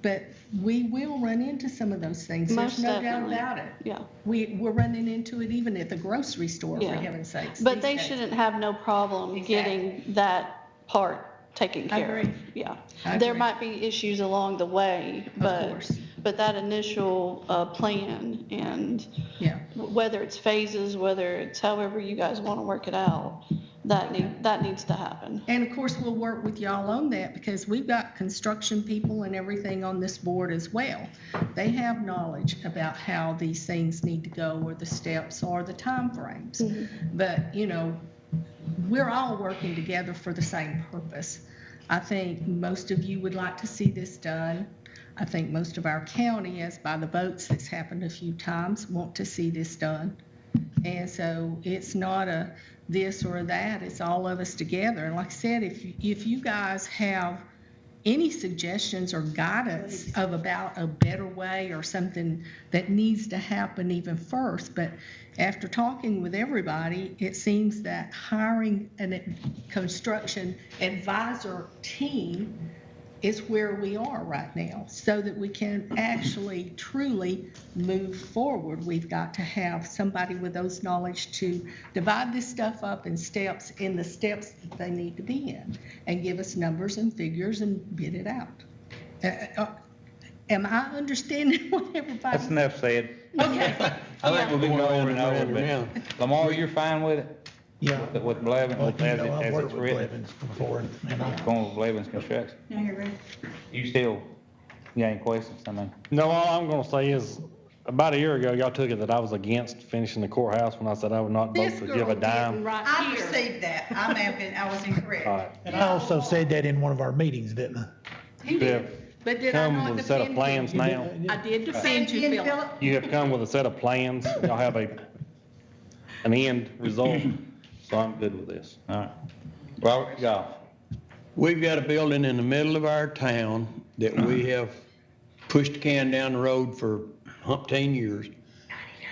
but we will run into some of those things. Most There's no doubt definitely. about it. Yeah. We're running into it even at the grocery store, for Yeah. heaven's sakes. But these they days. shouldn't have no problem Exactly. getting that part taken I care of. agree. Yeah. I There agree. might be issues along the way, course. but that initial plan and Yeah. whether it's phases, whether it's however you guys want to work it out, that needs to happen. And of course, we'll work with y'all on that because we've got construction people and everything on this board as well. They have knowledge about how these things need to go, or the steps, or the timeframes. But, you know, we're all working together for the same purpose. I think most of you would like to see this done. I think most of our county, as by the votes that's happened a few times, want to see this done. And so it's not a this or that, it's all of us together. And like I said, if you guys have any suggestions or guidance of about a better way or something that needs to happen even first, but after talking with everybody, it seems that hiring a construction advisor team is where we are right now, so that we can actually truly move forward. We've got to have somebody with those knowledge to divide this stuff up in steps, in the steps that they need to be in, and give us numbers and figures and bid it out. Am I understanding what everybody? That's enough said. Okay. I think we've been going over and over, Around. but Lamar, you're fine with it? Yeah. With Blevins, Well, as you know, I've it's worked with written? Blevins before, and I, Going with Blevins Construction? No, you're right. You still, you got any questions? I mean, No, all I'm gonna say is, about a year ago, y'all took it that I was against finishing the courthouse when I said I would not vote This to girl give a didn't dime. right I here. received that. I was incorrect. All right. and I also said that in one of our meetings, didn't I? He did. But did I Come not with a set of defend plans you? now. I did Say defend it you, again, Philip. Philip. You have come with a set of plans, y'all have an end result, so I'm good with this. all right. Robert Goff. We've got a building in the middle of our town that we have pushed the can down the road for umpteen years.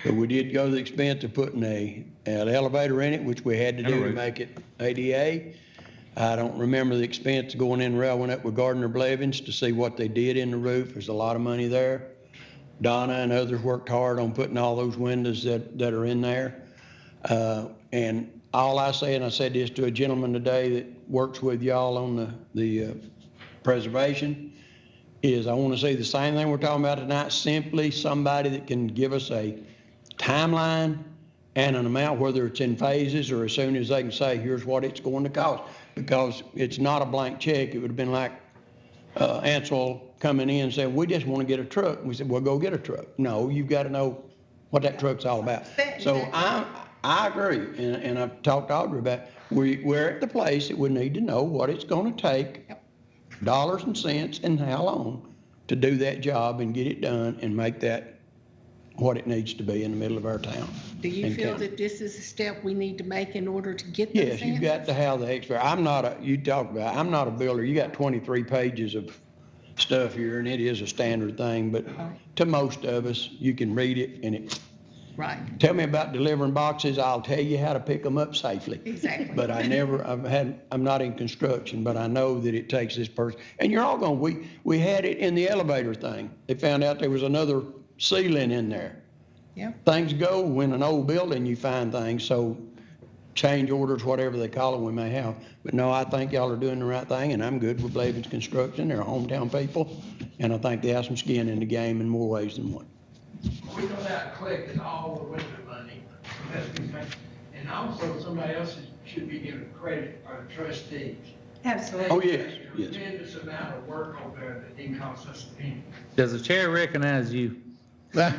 But we did go to the expense of putting an elevator in it, which we had to And a do to roof. make it ADA. I don't remember the expense of going in rail, went up with Gardner Blevins to see what they did in the roof. There's a lot of money there. Donna and others worked hard on putting all those windows that are in there. And all I say, and I said this to a gentleman today that works with y'all on the preservation, is I want to say the same thing we're talking about tonight, simply somebody that can give us a timeline and an amount, whether it's in phases or as soon as they can say, here's what it's going to cost. Because it's not a blank check. It would have been like Ansel coming in and saying, we just want to get a truck. We said, well, go get a truck. No, you've got to know what that truck's all about. So I agree, and I've talked to Audrey about, we're at the place that we need to know what it's going to take, dollars and cents, and how long to do that job and get it done and make that what it needs to be in the middle of our town. Do you and feel county. that this is a step we need to make in order to get those Yes, you've got answers? to have the expert. I'm not a builder. You got 23 pages of stuff here, and it is a standard thing, but to most of us, you can read it, and it, Right, tell me about delivering boxes, I'll tell you how to pick them up safely. exactly. But I'm not in construction, but I know that it takes this person, and you're all going, we had it in the elevator thing. They found out there was another ceiling in there. Yep. Things go when an old building, you find things, so change orders, whatever they call them, we may have. But no, I think y'all are doing the right thing, and I'm good with Blevins Construction. They're hometown people, and I think they have some skin in the game in more ways than one. We know that collected all the winter money. That's the thing. And also, somebody else should be given credit, are the trustees. Absolutely. Oh, yes, yes. Tremendous amount of work over there that didn't cost us a penny. Does the chair recognize you? Well,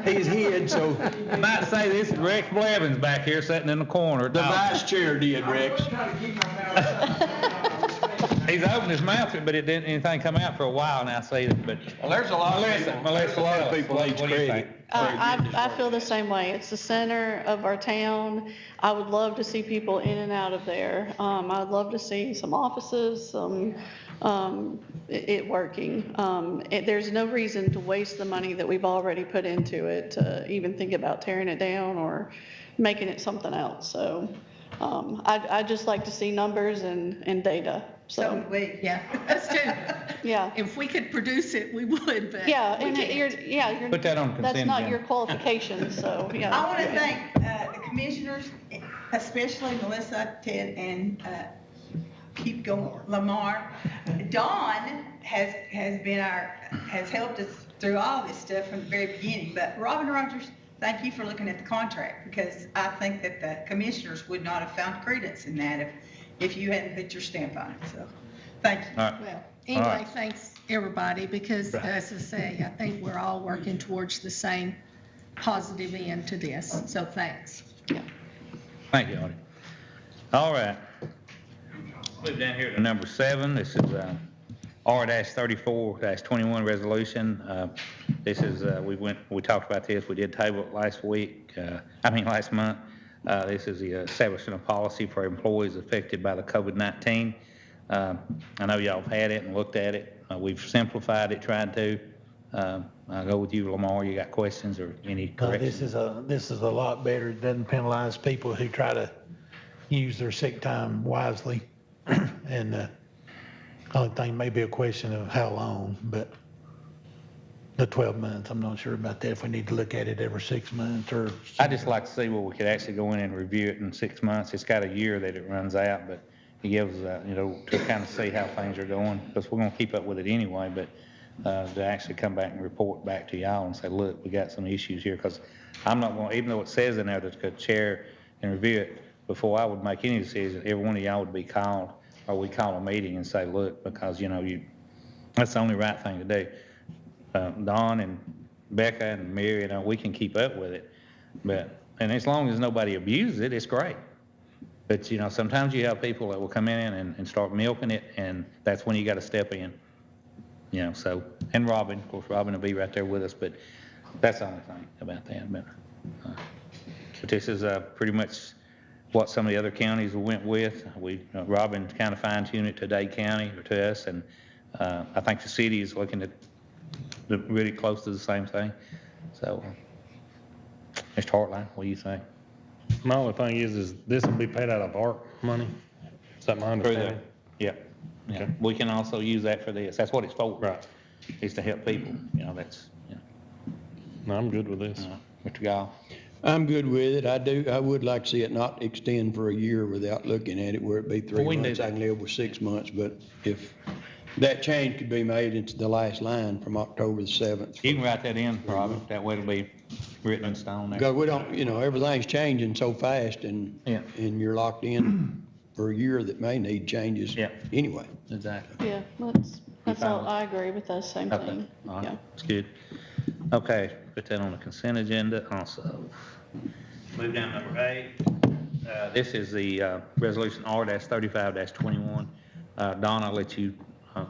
he's hid, so I might say this is Rex Blevins back here sitting in the corner. the vice chair did, Rex. I'm trying to keep my mouth shut. He's opened his mouth, but it didn't, anything come out for a while now, see, but. Well, there's a lot of Melissa, people, Melissa, there's a lot of tell us, people what needs do you think? credit. I feel the same way. It's the center of our town. I would love to see people in and out of there. I'd love to see some offices, it working. There's no reason to waste the money that we've already put into it to even think about tearing it down or making it something else. So, I'd just like to see numbers and data. So do we. Yeah, us too. Yeah. If we could produce it, we would, but Yeah, we and can't. you're. Put that on consent That's not agenda. your qualification, so, yeah. I want to thank the commissioners, especially Melissa, Ted, and keep going, Lamar. Dawn has helped us through all this stuff from the very beginning, but Robin Rogers, thank you for looking at the contract, because I think that the commissioners would not have found credence in that if you hadn't put your stamp on it, so, thank you. All right. Well, All anyway, right. thanks, everybody, because as I say, I think we're all working towards the same positive end to this, so thanks. Thank you, Audie. All right. Move down here to number 7. This is R-34-21 resolution. This is, we talked about this, we did table it last month. This is the establishing a policy for employees affected by the COVID-19. I know y'all have had it and looked at it. We've simplified it, tried to. I'll go with you, Lamar. You got questions or any corrections? This is a lot better. It doesn't penalize people who try to use their sick time wisely. And the only thing may be a question of how long, but the 12 months, I'm not sure about that, if we need to look at it every 6 months or. I'd just like to see where we could actually go in and review it in 6 months. It's got a year that it runs out, but it gives, to kind of see how things are going, because we're going to keep up with it anyway, but to actually come back and report back to y'all and say, look, we got some issues here, because I'm not going, even though it says in there that the chair and review it, before I would make any decision, every one of y'all would be called, or we call a meeting and say, look, because, that's the only right thing to do. Don and Becca and Mary, we can keep up with it, and as long as nobody abuses it, it's great. But, sometimes you have people that will come in and start milking it, and that's when you got to step in. And Robin, of course, Robin will be right there with us, but that's the only thing about that. But this is pretty much what some of the other counties went with. Robin kind of fine-tuned it to Dade County or to us, and I think the city is looking at really close to the same thing. So, Mr. Hartline, what do you think? My only thing is this will be paid out of ARC money? Is that my understanding? Yeah. Okay. We can also use that for this. That's what it's for. Right. Is to help people. That's, No, I'm good with this. Mr. Gall. I'm good with it. I would like to see it not extend for a year without looking at it, where it be 3 Well, we can do months. I that. can live with 6 months, but if that change could be made into the last line from October the 7th. You can write that in, Robin. That way it'll be written in stone there. Because we don't, everything's changing so fast and you're locked in for a year that may need changes Yeah. anyway. Exactly. Yeah, that's all, I agree with that same Okay. thing. All right. Yeah. That's good. Okay, put that on the consent agenda also. Move down to number 8. This is the resolution R-35-21. Don, I'll let you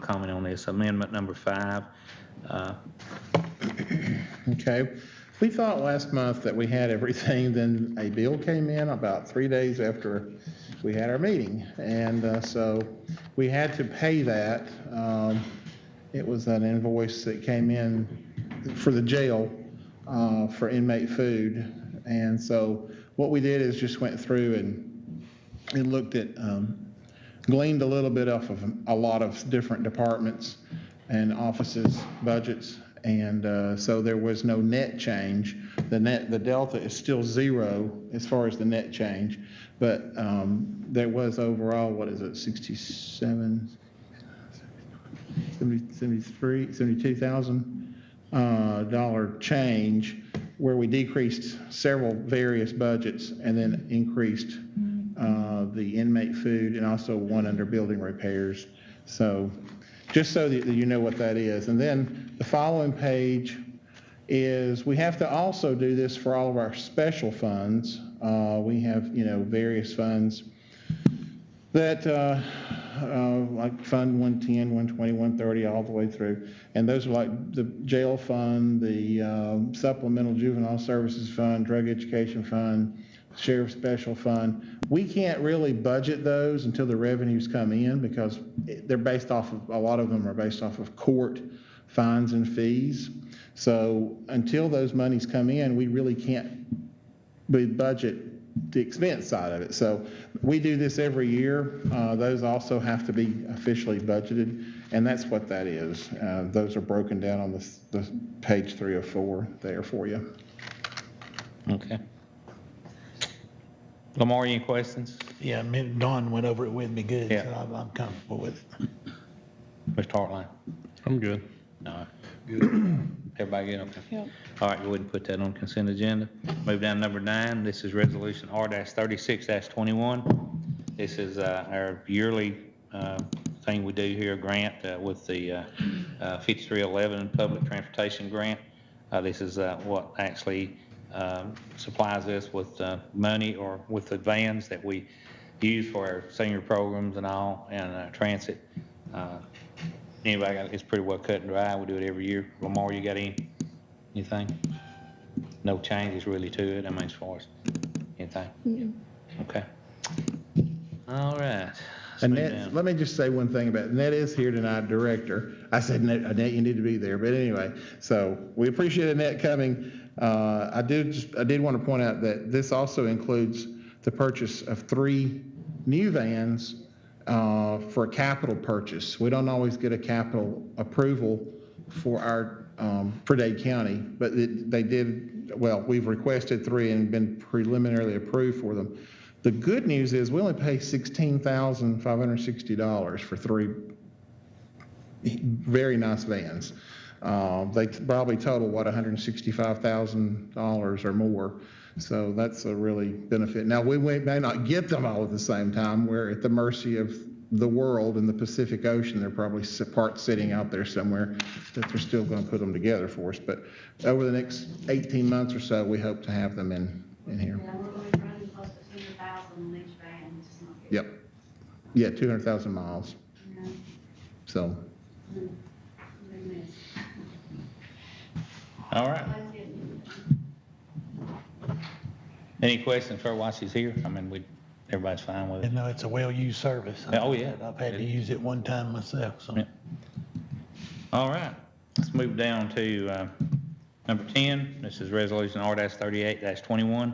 comment on this. Amendment number 5. Okay. We thought last month that we had everything, then a bill came in about 3 days after we had our meeting. And so we had to pay that. It was an invoice that came in for the jail for inmate food. And so what we did is just went through and looked at, gleaned a little bit off of a lot of different departments and offices' budgets. And so there was no net change. The delta is still 0 as far as the net change, but there was overall, 72,000 dollar change, where we decreased several various budgets and then increased the inmate food and also one under building repairs. So just so that you know what that is. And then the following page is, we have to also do this for all of our special funds. We have, various funds that, like Fund 110, 120, 130, all the way through. And those are like the jail fund, the supplemental juvenile services fund, drug education fund, sheriff special fund. We can't really budget those until the revenues come in, because they're based off of, a lot of them are based off of court fines and fees. So until those monies come in, we really can't budget the expense side of it. So we do this every year. Those also have to be officially budgeted, and that's what that is. Those are broken down on the page 3 of 4 there for you. Okay. Lamar, any questions? Yeah, Don went over it with me good, Yeah. so I'm comfortable with it. Mr. Hartline? I'm good. No. Everybody get okay? Yep. All right, go ahead and put that on consent agenda. Move down to number 9. This is resolution R-36-21. This is our yearly thing we do here, grant with the 5311 Public Transportation Grant. This is what actually supplies us with money or with the vans that we use for our senior programs and all, and transit. Anybody got, it's pretty well cut and dry. We do it every year. Lamar, you got anything? No changes really to it, I mean, as far as anything? Okay. All right. Let's move Annette, down. let me just say one thing about it. Annette is here tonight, director. I said, Annette, you need to be there, but anyway, so we appreciate Annette coming. I did want to point out that this also includes the purchase of 3 new vans for a capital purchase. We don't always get a capital approval for our, for Dade County, but they did, well, we've requested 3 and been preliminarily approved for them. The good news is we only pay $16,560 for 3 very nice vans. They probably total, what, $165,000 or more. So that's a really benefit. Now, we may not get them all at the same time. We're at the mercy of the world and the Pacific Ocean. They're probably parts sitting out there somewhere that they're still going to put them together for us. But over the next 18 months or so, we hope to have them in here. Yeah, we're going to be running close to 200,000 on each van, which is not good. Yep. Yeah, 200,000 miles. Yeah. So, Big mess. All right. Let's get- Any questions for her while she's here? I mean, everybody's fine with it. And no, it's a well-used service. Oh, yeah. I've had to use it one time myself, so. Yeah. All right, let's move down to number 10. This is resolution R-38-21,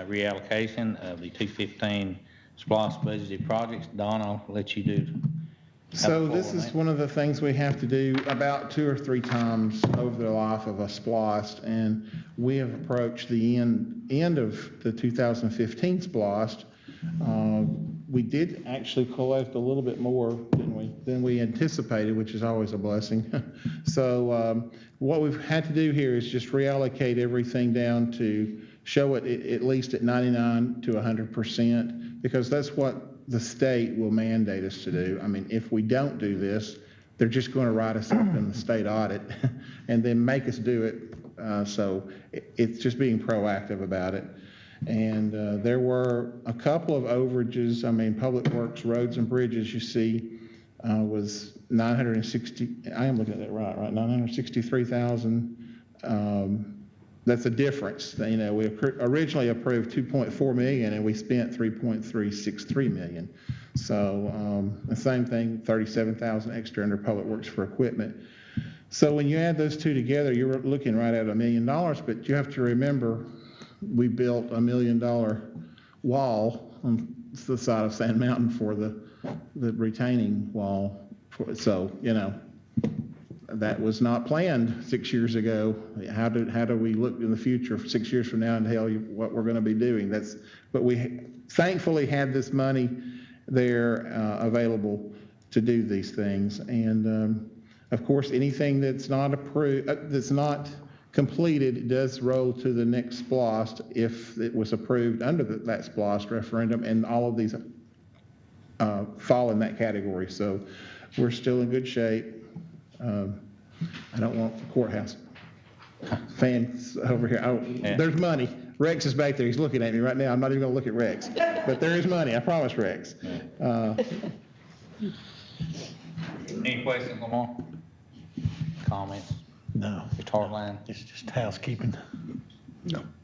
reallocation of the 215 SPLOST budgeted projects. Don, I'll let you do. So this is one of the things we have to do about 2 or 3 times over the life of a SPLOST, and we have approached the end of the 2015 SPLOST. We did actually collect a little bit more, didn't we, than we anticipated, which is always a blessing. So what we've had to do here is just reallocate everything down to show it at least at 99 to 100%, because that's what the state will mandate us to do. I mean, if we don't do this, they're just going to write us up in the state audit and then make us do it. So it's just being proactive about it. And there were a couple of overages. I mean, Public Works, Roads and Bridges, you see, was 960, I am looking at that right, 963,000. That's a difference. You know, we originally approved 2.4 million and we spent 3.363 million. So the same thing, 37,000 extra under Public Works for equipment. So when you add those two together, you're looking right at $1 million, but you have to remember we built $1 million wall on the side of Sand Mountain for the retaining wall. So, you know, that was not planned 6 years ago. How do we look in the future 6 years from now and tell you what we're going to be doing? But we thankfully had this money there available to do these things. And of course, anything that's not approved, that's not completed, does roll to the next SPLOST if it was approved under that SPLOST referendum, and all of these fall in that category. So we're still in good shape. I don't want the courthouse fans over here. There's money. Rex is back there. He's looking at me right now. I'm not even going to look at Rex. But there is money. I promise, Rex. Any questions, Lamar? Comments? No, Guitar line? it's just housekeeping.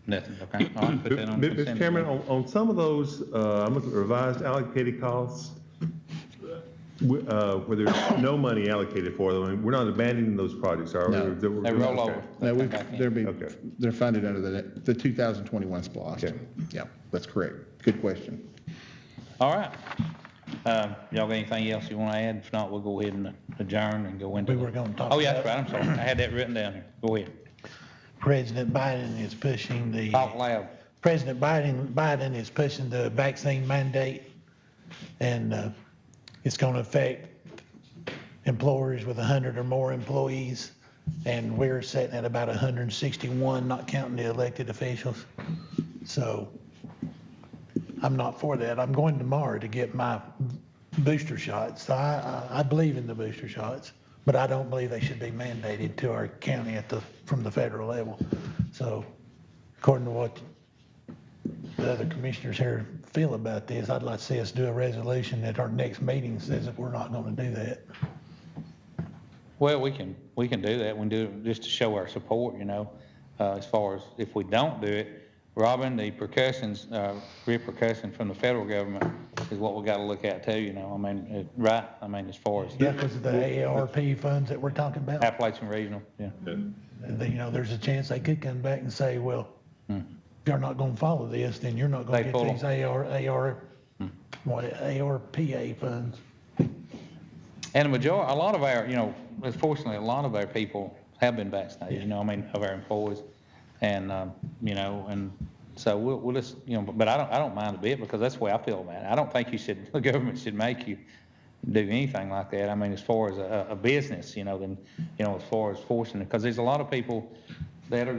Nothing, okay. All right, put that on consent. Mr. Chairman, on some of those, I'm looking at revised allocated costs, where there's no money allocated for them. I mean, we're not abandoning those projects, are we? No. They roll over. No, They come back in. Okay. they're funded under the 2021 SPLOST. Okay. Yeah, that's correct. Good question. All right. Y'all got anything else you want to add? If not, we'll go ahead and adjourn and go into. We were gonna talk Oh, yeah, that's about- right, I'm sorry. I had that written down here. Go ahead. President Biden is pushing the. Talk loud. President Biden is pushing the vaccine mandate, and it's going to affect employers with 100 or more employees and we're sitting at about 161, not counting the elected officials. So I'm not for that. I'm going tomorrow to get my booster shots. So I believe in the booster shots, but I don't believe they should be mandated to our county from the federal level. So according to what the other commissioners here feel about this, I'd like to see us do a resolution at our next meeting says that we're not going to do that. Well, we can do that. We can do it just to show our support, as far as if we don't do it. Robin, the repercussions from the federal government is what we got to look at too, right? As far as. Yeah, because of the AARP funds that we're talking about. Appalachian Regional, yeah. There's a chance they could come back and say, well, if you're not going to follow this, then you're not going to They get these ARPA funds. And a lot of our, unfortunately, a lot of our people have been vaccinated, of our employees. And, and so we'll just, but I don't mind a bit because that's the way I feel about it. I don't think the government should make you do anything like that. As far as a business, then, as far as forcing it, because there's a lot of people that are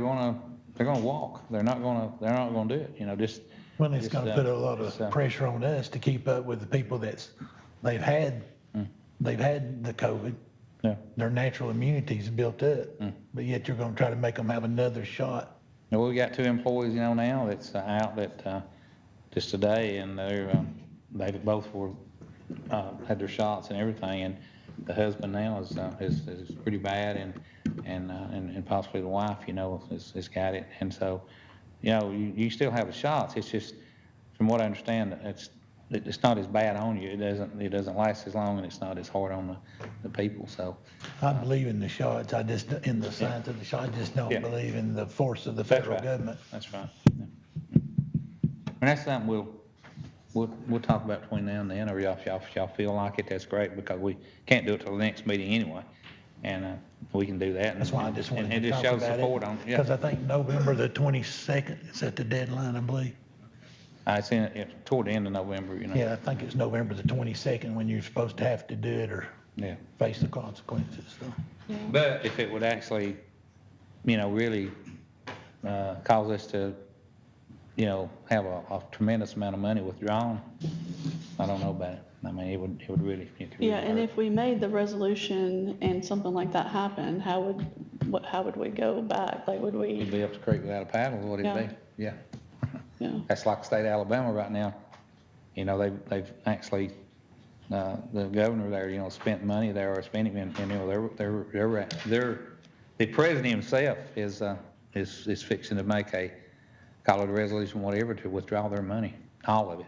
they're going to walk. They're not going to do it, just. Well, it's going to put a lot of pressure on us to keep up with the people they've had the COVID. Yeah. Their natural immunity's built up, but yet you're going to try to make them have another shot. Well, we got 2 employees, now that's out that just today, and they both had their shots and everything, and the husband now is pretty bad, and possibly the wife, has got it, and so, you still have the shots. It's just, from what I understand, it's not as bad on you. It doesn't last as long, and it's not as hard on the people. So I believe in the shots. I just in the science of the shot. I just don't believe in the force of the federal government. That's right. Yeah. And that's something we'll talk about between now and then. Or y'all feel like it, that's great, because we can't do it till the next meeting anyway, and we can do that. That's why I just wanted to just talk show about support it, on it. because I think November the 22nd is at the deadline, I believe. It's toward the end of November, Yeah, I think it's November the 22nd when you're supposed to have to do it or face the consequences. So. But if it would actually, really cause us to, have a tremendous amount of money withdrawn, I don't know about it. It would really. Yeah, and if we made the resolution and something like that happened, how would we go back? Like, would we? You'd be up the creek without a paddle, is what it'd be. Yeah. Yeah. That's like the state of Alabama right now. They've actually, the governor there, spent money there, or spending, and the president himself is fixing to make call it a resolution, whatever, to withdraw their money, all of it,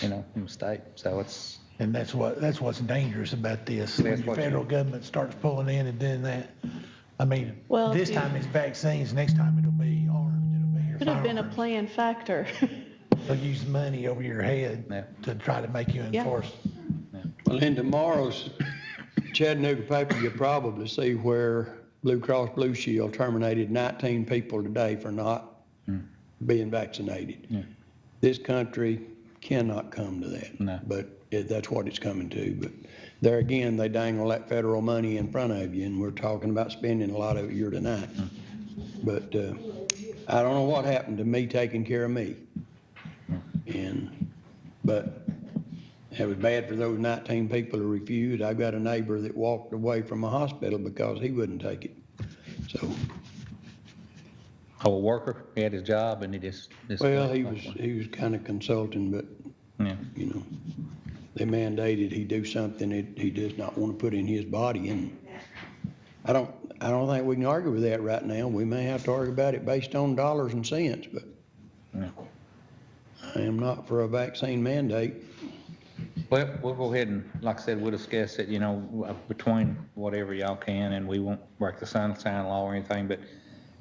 in the state. So it's. And that's what's dangerous about this. When the federal government starts pulling in and doing that. This time it's vaccines, next time it'll be arms, it'll be your Could have been a firearms. planned factor. They'll use money over your head to try to make you enforce. Well, in tomorrow's Chattanooga paper, you'll probably see where Blue Cross Blue Shield terminated 19 people today for not being vaccinated. Yeah. This country cannot come to that. No. But that's what it's coming to. But there again, they dangle that federal money in front of you, and we're talking about spending a lot of it here tonight. But I don't know what happened to me taking care of me. But it was bad for those 19 people who refused. I've got a neighbor that walked away from a hospital because he wouldn't take it. So. A worker, he had his job, and he just. Well, he was kind of consulting, but they mandated he do something that he does not want to put in his body, and I don't think we can argue with that right now. We may have to argue about it based on dollars and cents, but I am not for a vaccine mandate. Well, we'll go ahead and, like I said, we'll discuss it, between whatever y'all can, and we won't break the sunshine law or anything,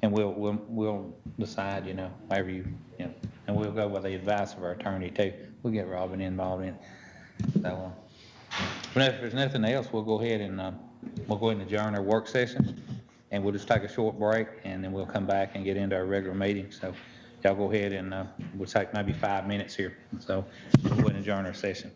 and we'll decide, however and we'll go with the advice of our attorney too. We'll get Robin involved in it. So, but if there's nothing else, we'll go ahead and adjourn our work session, and we'll just take a short break, and then we'll come back and get into our regular meeting. So y'all go ahead and we'll take maybe 5 minutes here. So we'll go ahead and adjourn our session.